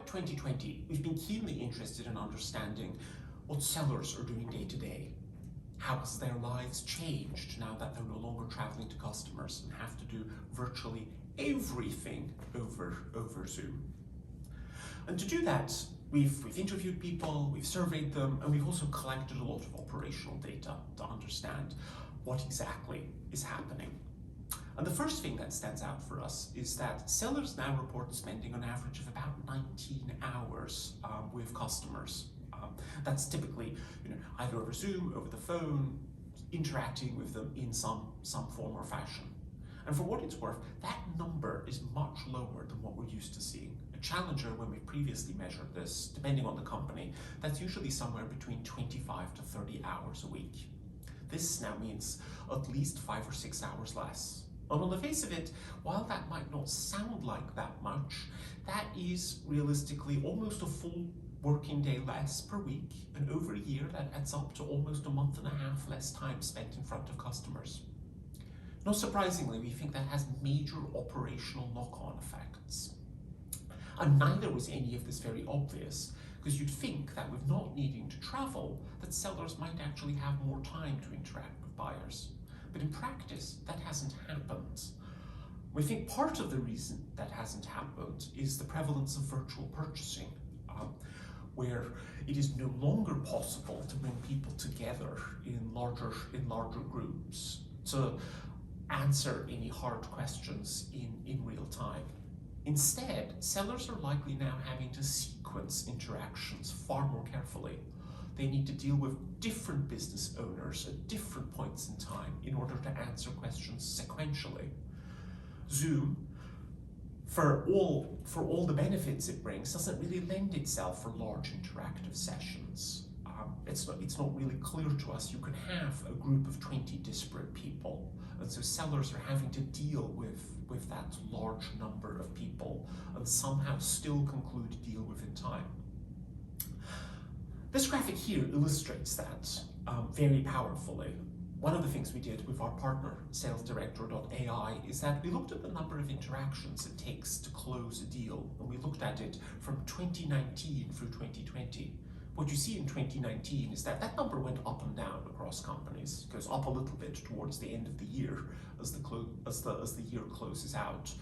Throughout 2020, we've been keenly interested in understanding what sellers are doing day to day. How has their lives changed now that they're no longer traveling to customers and have to do virtually everything over Zoom? And to do that, we've interviewed people, we've surveyed them, and we've also collected a lot of operational data to understand what exactly is happening. And the first thing that stands out for us is that sellers now report spending on average of about 19 hours with customers. That's typically, either over Zoom, over the phone, interacting with them in some form or fashion. And for what it's worth, that number is much lower than what we're used to seeing. A challenger, when we previously measured this, depending on the company, that's usually somewhere between 25 to 30 hours a week. This now means at least 5 or 6 hours less. And on the face of it, while that might not sound like that much, that is realistically almost a full working day less per week, and over a year that adds up to almost a month and a half less time spent in front of customers. Not surprisingly, we think that has major operational knock-on effects. And neither was any of this very obvious, because you'd think that with not needing to travel, that sellers might actually have more time to interact with buyers. But in practice, that hasn't happened. We think part of the reason that hasn't happened is the prevalence of virtual purchasing, where it is no longer possible to bring people together in larger groups to answer any hard questions in real time. Instead, sellers are likely now having to sequence interactions far more carefully. They need to deal with different business owners at different points in time in order to answer questions sequentially. Zoom, for all the benefits it brings, doesn't really lend itself for large interactive sessions. It's not really clear to us you can have a group of 20 disparate people, and so sellers are having to deal with that large number of people and somehow still conclude a deal within time. This graphic here illustrates that very powerfully. One of the things we did with our partner, SalesDirector.ai, is that we looked at the number of interactions it takes to close a deal, and we looked at it from 2019 through 2020. What you see in 2019 is that number went up and down across companies. It goes up a little bit towards the end of the year as the year closes out.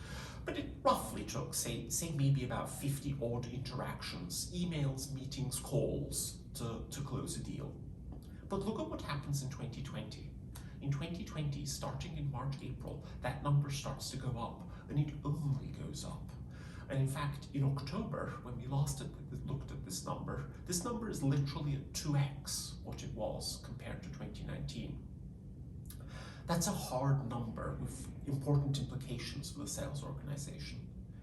But it roughly took, say maybe about 50 odd interactions, emails, meetings, calls to close a deal. But look at what happens in 2020. In 2020, starting in March, April, that number starts to go up, and it only goes up. And in fact, in October, when we last looked at this number is literally at 2x what it was compared to 2019. That's a hard number with important implications for the sales organization.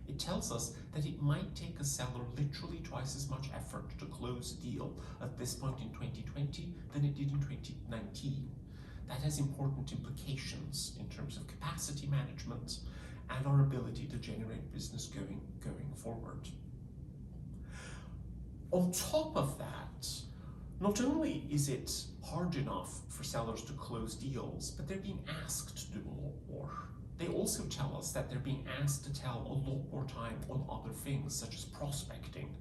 It tells us that it might take a seller literally twice as much effort to close a deal at this point in 2020 than it did in 2019. That has important implications in terms of capacity management and our ability to generate business going forward. On top of that, not only is it hard enough for sellers to close deals, but they're being asked to do a lot more. They also tell us that they're being asked to tell a lot more time on other things, such as prospecting.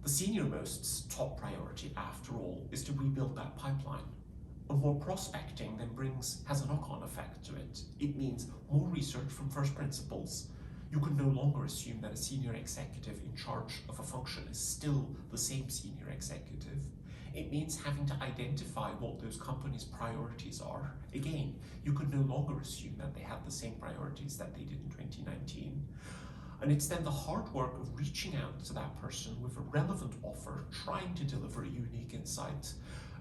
The senior-most's top priority, after all, is to rebuild that pipeline. And more prospecting then has a knock-on effect to it. It means more research from first principles. You can no longer assume that a senior executive in charge of a function is still the same senior executive. It means having to identify what those companies' priorities are. Again, you could no longer assume that they have the same priorities that they did in 2019. And it's then the hard work of reaching out to that person with a relevant offer, trying to deliver a unique insight,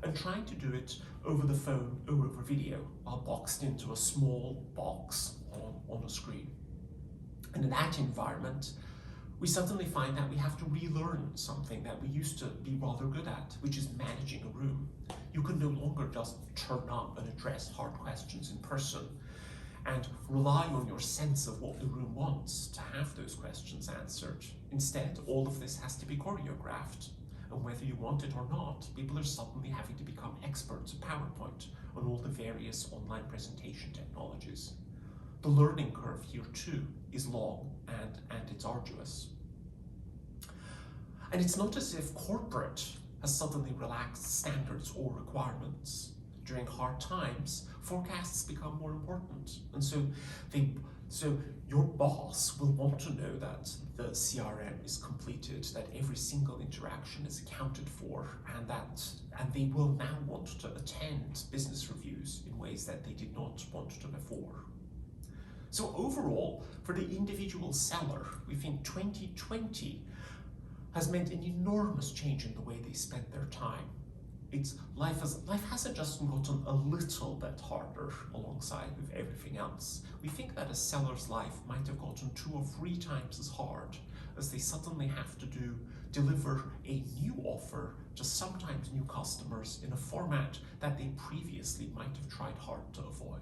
and trying to do it over the phone or over video while boxed into a small box on a screen. And in that environment, we suddenly find that we have to relearn something that we used to be rather good at, which is managing a room. You can no longer just turn up and address hard questions in person and rely on your sense of what the room wants to have those questions answered. Instead, all of this has to be choreographed. And whether you want it or not, people are suddenly having to become experts at PowerPoint on all the various online presentation technologies. The learning curve here too is long and it's arduous. And it's not as if corporate has suddenly relaxed standards or requirements. During hard times, forecasts become more important. And so your boss will want to know that the CRM is completed, that every single interaction is accounted for, and they will now want to attend business reviews in ways that they did not want to before. So overall, for the individual seller, we think 2020 has meant an enormous change in the way they spend their time. Life hasn't just gotten a little bit harder alongside with everything else. We think that a seller's life might have gotten 2 or 3 times as hard, as they suddenly have to deliver a new offer to sometimes new customers in a format that they previously might have tried hard to avoid.